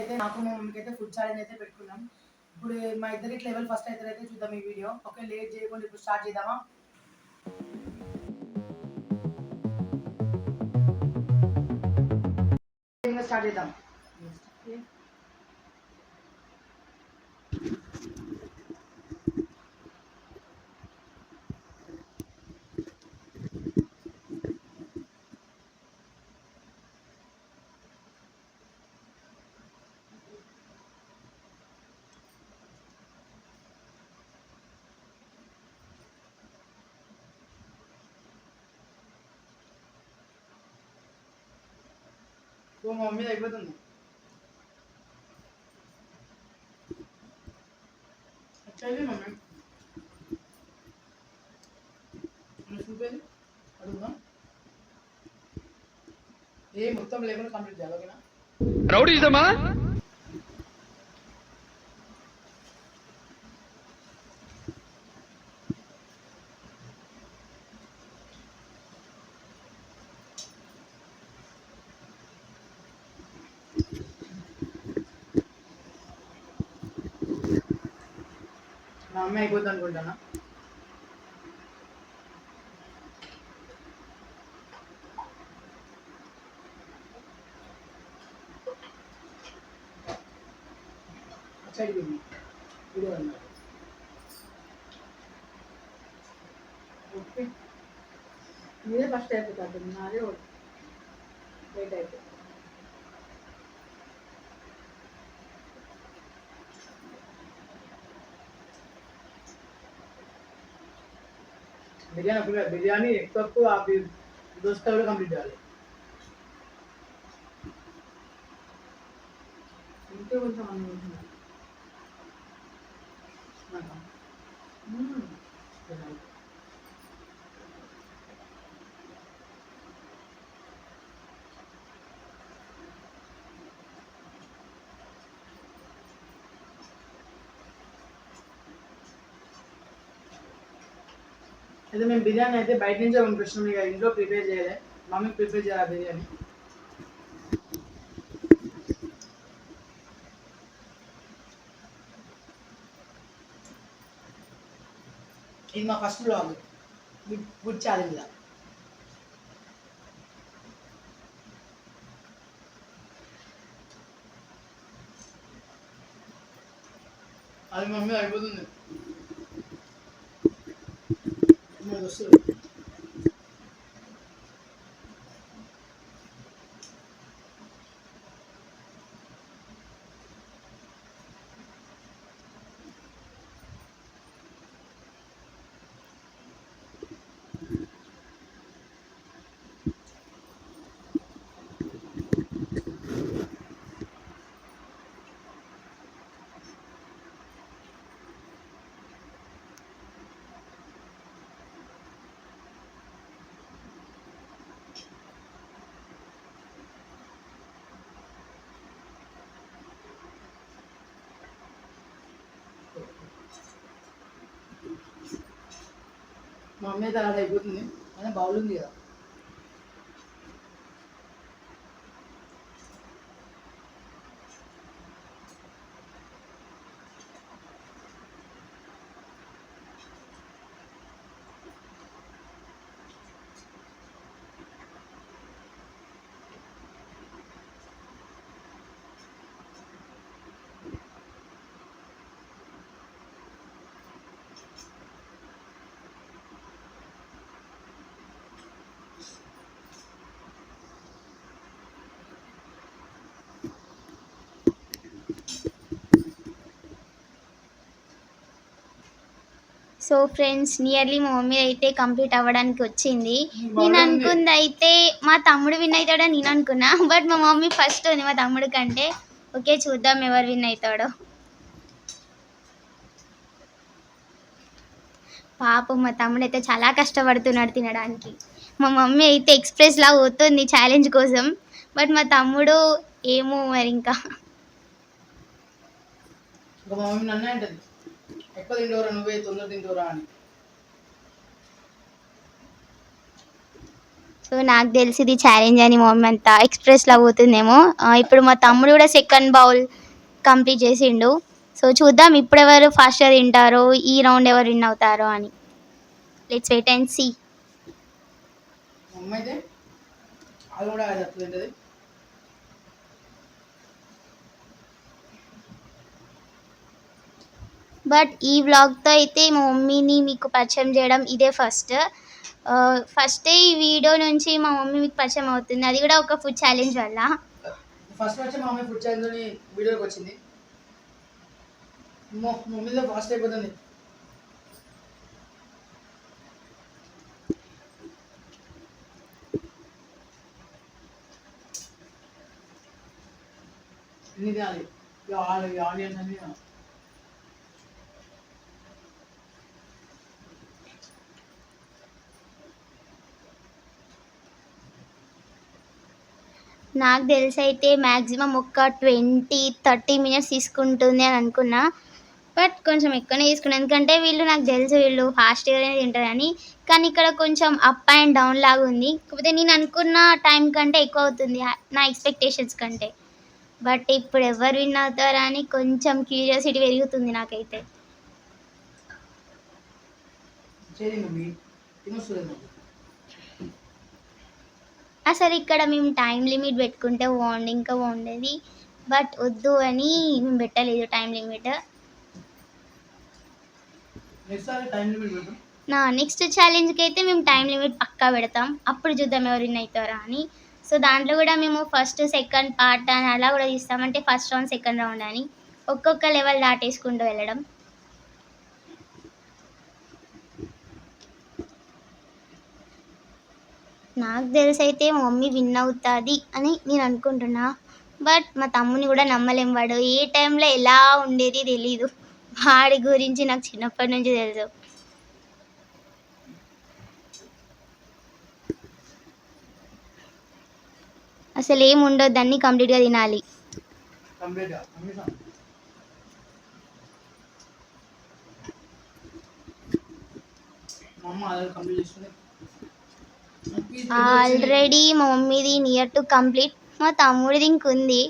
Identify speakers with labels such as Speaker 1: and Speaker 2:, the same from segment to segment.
Speaker 1: అయితే నాకు మా మమ్మీకి అయితే ఫుడ్ ఛాలెంజ్ అయితే పెట్టుకున్నాం. ఇప్పుడు మా ఇద్దరికి లెవెల్ ఫస్ట్ అయితే చూద్దాం ఈ వీడియో. ఓకే, లేట్ చేయకుండా ఇప్పుడు స్టార్ట్ చేద్దామా? స్టార్ట్ చేద్దాం. మా మమ్మీ అయిపోతుంది. వచ్చేది మమ్మీ చూపేది అడుగుదా ఏ మొత్తం లేకుండా కంప్లీట్ చేయాలి. ఓకేనా? రౌడీజమా? మా అమ్మ అయిపోతుంది అనుకుంటానా? ఓకే, మీరే ఫస్ట్ అయిపోతుంది. నాదే లేట్ అయిపోతుంది. బిర్యానీ ఎక్కువ దోస్తా కూడా కంప్లీట్ చేయాలి. ఇంకే కొంచెం అనుకుంటున్నాను. అయితే మేము బిర్యానీ అయితే బయట నుంచే పంపించినాం. ఇక ఇంట్లో ప్రిపేర్ చేయలే, మమ్మీ ప్రిపేర్ చేయాలి బిర్యానీ. ఇది మా ఫస్ట్ బ్లాగ్ గుడ్ ఛాలెంజ్. అది మమ్మీ అయిపోతుంది. వస్తుంది. మా అమ్మ అయితే అలా అయిపోతుంది. అయినా బౌల్ ఉంది కదా.
Speaker 2: సో ఫ్రెండ్స్, నియర్లీ మా మమ్మీ అయితే కంప్లీట్ అవ్వడానికి వచ్చింది. నేను అనుకుంది అయితే మా తమ్ముడు విన్ అవుతాడని నేను అనుకున్నా, బట్ మా మమ్మీ ఫస్ట్ ఉంది మా తమ్ముడు కంటే. ఓకే, చూద్దాం ఎవరు విన్ అవుతాడో. పాపం మా తమ్ముడు అయితే చాలా కష్టపడుతున్నాడు తినడానికి. మా మమ్మీ అయితే ఎక్స్ప్రెస్లా పోతుంది ఛాలెంజ్ కోసం, బట్ మా తమ్ముడు ఏమో మరి ఇంకా.
Speaker 1: మా మమ్మీ నన్నే అంటది, ఎక్కువ తింటోరా నువ్వే, తొందర తింటోరా అని.
Speaker 2: సో నాకు తెలిసి ఇది ఛాలెంజ్ అని మా మమ్మీ అంతా ఎక్స్‌ప్రెస్‌లో పోతుందేమో. ఇప్పుడు మా తమ్ముడు కూడా సెకండ్ బౌల్ కంప్లీట్ చేసిండు. సో చూద్దాం ఇప్పుడెవరు ఫాస్ట్‌గా తింటారో, ఈ రౌండ్ ఎవరు విన్ అవుతారో అని. Let's wait and see.
Speaker 1: మా అమ్మ అయితే అది కూడా అది అట్లా తింటది.
Speaker 2: బట్ ఈ వ్లాగ్‌తో అయితే మా మమ్మీని మీకు పరిచయం చేయడం ఇదే ఫస్ట్. ఫస్టే ఈ వీడియో నుంచి మా మమ్మీ మీకు పరిచయం అవుతుంది. అది కూడా ఒక ఫుడ్ ఛాలెంజ్ వల్ల.
Speaker 1: ఫస్ట్ వచ్చి మా మమ్మీ ఫుడ్ ఛాలెంజ్లోని వీడియోకి వచ్చింది. మమ్మీలో ఫాస్ట్ అయిపోతుంది. ఇన్ని తినాలి. ఈ ఆనియన్స్ అన్ని తినాలి.
Speaker 2: నాకు తెలిసి అయితే మ్యాక్సిమం ఒక 20-30 మినిట్స్ తీసుకుంటుంది అని అనుకున్నా. బట్ కొంచెం ఎక్కువనే తీసుకున్నా. ఎందుకంటే వీళ్ళు నాకు తెలుసు వీళ్ళు ఫాస్ట్‌గానే తింటారని. కానీ ఇక్కడ కొంచెం అప్ అండ్ డౌన్ లాగా ఉంది. కాకపోతే నేను అనుకున్న టైం కంటే ఎక్కువ అవుతుంది. నా ఎక్స్‌పెక్టేషన్స్ కంటే. బట్ ఇప్పుడు ఎవరు విన్ అవుతారా అని కొంచెం క్యూరియాసిటీ పెరుగుతుంది నాకైతే.
Speaker 1: చేయి మమ్మీ తినొస్తుంది నాకు.
Speaker 2: అసలు ఇక్కడ మేము టైం లిమిట్ పెట్టుకుంటే ఇంకా బాగుండేది. బట్ వద్దు అని మేము పెట్టలేదు టైం లిమిట్.
Speaker 1: నెక్స్ట్ సారి టైం లిమిట్ పెట్టు.
Speaker 2: నెక్స్ట్ ఛాలెంజ్కి అయితే మేము టైం లిమిట్ పక్కా పెడతాం. అప్పుడు చూద్దాం ఎవరు విన్ అవుతారా అని. సో దాంట్లో కూడా మేము ఫస్ట్ సెకండ్ పార్ట్ అని అలా కూడా తీస్తాం. అంటే ఫస్ట్ రౌండ్ సెకండ్ రౌండ్ అని ఒక్కొక్క లెవెల్ దాటేసుకుంటూ వెళ్ళడం. నాకు తెలిసి అయితే మా మమ్మీ విన్ అవుతుంది అని నేను అనుకుంటున్నా. బట్ మా తమ్ముని కూడా నమ్మలేం. వాడు ఏ టైంలో ఎలా ఉండేది తెలీదు. వాడి గురించి నాకు చిన్నప్పటి నుంచి తెలుసు. అసలు ఏం ఉండొద్దు, అన్నీ కంప్లీట్గా తినాలి.
Speaker 1: కంప్లీట్‌గా అన్ని మా అమ్మ ఆల్రెడీ కంప్లీట్ చేస్తుంది.
Speaker 2: ఆల్రెడీ మా మమ్మీది నియర్ టు కంప్లీట్. మా తమ్ముడిది ఇంకుంది.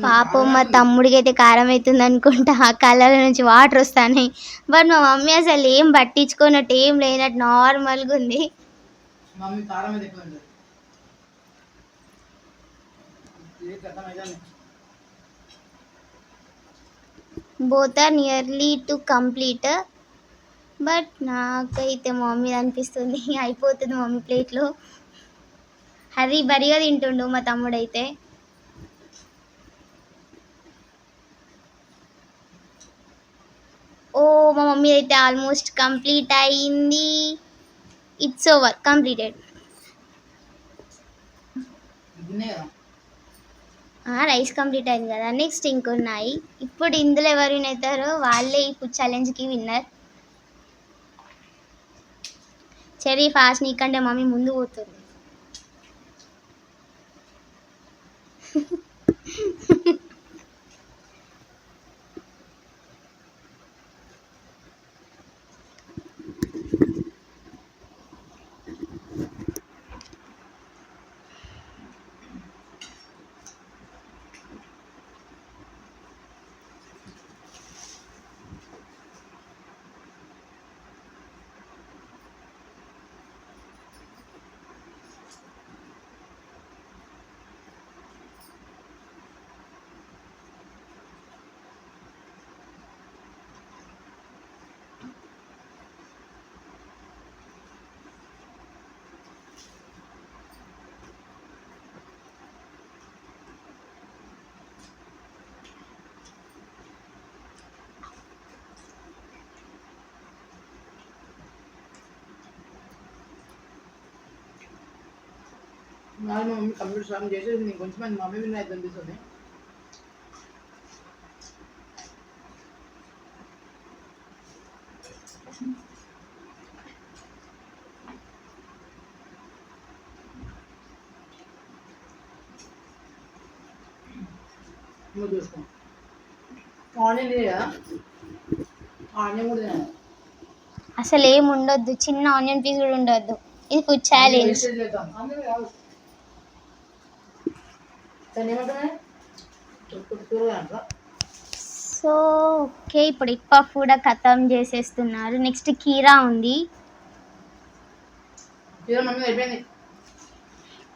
Speaker 2: పాపం మా తమ్ముడికి అయితే కారం అవుతుంది అనుకుంటా. ఆ కళ్ళ నుంచి వాటర్ వస్తాయి. బట్ మా మమ్మీ అసలు ఏం పట్టించుకున్నట్టు ఏం లేనట్టు నార్మల్గా ఉంది.
Speaker 1: మమ్మీ కారం అయితే ఎక్కువ ఉంటుంది.
Speaker 2: Both are nearly to complete. But నాకైతే మా మమ్మీ అనిపిస్తుంది అయిపోతుంది మమ్మీ ప్లేట్లో. హరీ బరిగా తింటుండు మా తమ్ముడైతే. ఓ మా మమ్మీ అయితే ఆల్మోస్ట్ కంప్లీట్ అయింది. It's over, completed. Rice complete అయింది కదా. నెక్స్ట్ ఇంకున్నాయి. ఇప్పుడు ఇందులో ఎవరు విన్ అవుతారో వాళ్ళే ఈ ఫుడ్ ఛాలెంజ్కి విన్నర్. చెరీ ఫాస్ట్, నీకంటే మమ్మీ ముందు పోతుంది.
Speaker 1: మా మమ్మీ కంప్యూటర్ స్టార్ట్ చేసేసి నేను కొంచెం మా మమ్మీ విన్ అయితే అనిపిస్తుంది. చూసుకో ఆనియన్ లేదా ఆనియన్ కూడా తినాలి.
Speaker 2: అసలు ఏం ఉండొద్దు, చిన్న ఆనియన్ పీస్ కూడా ఉండొద్దు. ఇది ఫుడ్ ఛాలెంజ్. సో ఓకే, ఇప్పుడు ఎగ్ పఫ్ కూడా ఖతం చేసేస్తున్నారు. నెక్స్ట్ కీరా ఉంది.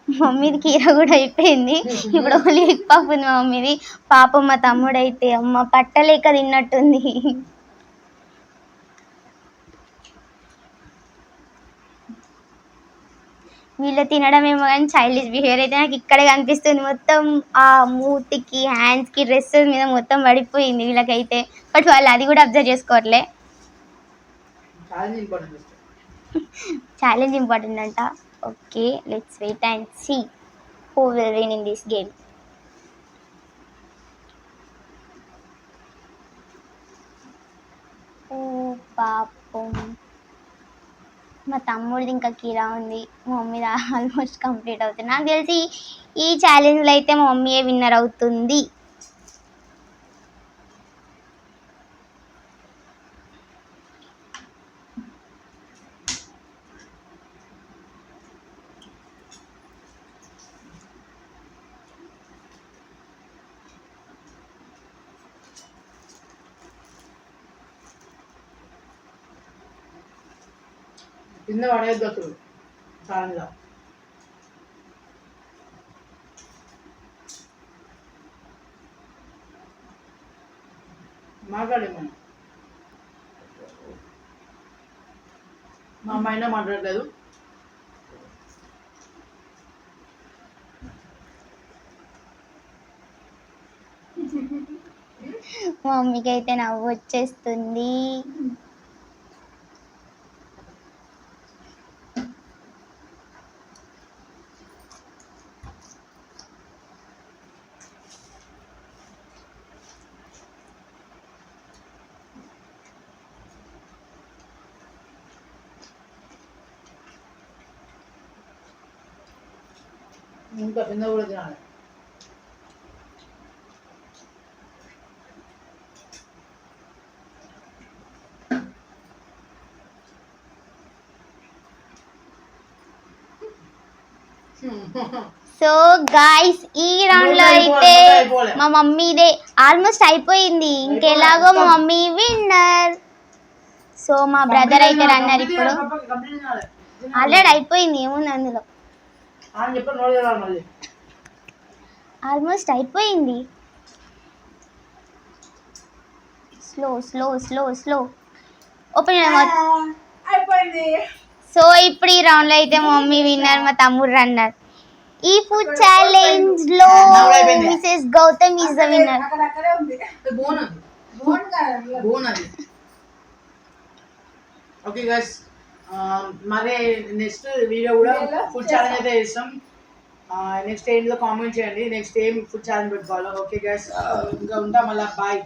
Speaker 2: మమ్మీది కీరా కూడా అయిపోయింది. ఇప్పుడు ఓన్లీ ఎగ్ పఫ్ ఉంది మమ్మీది. పాపం మా తమ్ముడైతే అమ్మ పట్టలేక తిన్నట్టుంది. వీళ్ళు తినడం ఏమో కానీ చైల్డిష్ బిహేవియర్ అయితే నాకు ఇక్కడే కనిపిస్తుంది. మొత్తం ఆ మూతికి, హ్యాండ్స్కి, డ్రెస్సెస్ మీద మొత్తం పడిపోయింది వీళ్ళకైతే. బట్ వాళ్ళు అది కూడా అబ్జర్వ్ చేసుకోవట్లే. ఛాలెంజ్ ఇంపార్టెంట్ అంట. Okay, let's wait and see who will win in this game. ఓ పాపం, మా తమ్ముడిది ఇంకా కీరా ఉంది. మా మమ్మీ ఆల్మోస్ట్ కంప్లీట్ అవుతుంది. నాకు తెలిసి ఈ ఛాలెంజ్లో అయితే మా మమ్మీయే విన్నర్ అవుతుంది.
Speaker 1: కింద పడేద్దు అసలు చాలా మాట్లాడేమన్నా. మా అమ్మాయినా మాట్లాడలేదు.
Speaker 2: మా మమ్మీకి అయితే నవ్వు వచ్చేస్తుంది.
Speaker 1: ఇంకా కింద కూడా తినాలి.
Speaker 2: సో గాయ్స్, ఈ రౌండ్ లో అయితే మా మమ్మీదే ఆల్మోస్ట్ అయిపోయింది. ఇంకెలాగో మా మమ్మీ విన్నర్. సో మా బ్రదర్ అయితే రన్నర్. ఇప్పుడు ఆల్రెడీ అయిపోయింది, ఏముంది అందులో. ఆల్మోస్ట్ అయిపోయింది. Slow slow slow slow open
Speaker 1: అయిపోయింది.
Speaker 2: సో ఇప్పుడు ఈ రౌండ్ లో అయితే మా మమ్మీ విన్నర్, మా తమ్ముడు రన్నర్. ఈ ఫుడ్ ఛాలెంజ్ లో Mrs Gautam is the winner.
Speaker 1: Okay guys, మరి నెక్స్ట్ వీడియో కూడా ఫుడ్ ఛాలెంజ్ అయితే చేస్తాం. నెక్స్ట్ ఏంటో కామెంట్ చేయండి. నెక్స్ట్ ఏం ఫుడ్ ఛాలెంజ్ పెట్టుకోవాలో. ఓకే గైస్, ఇంకా ఉంటా మళ్ళీ. బాయ్.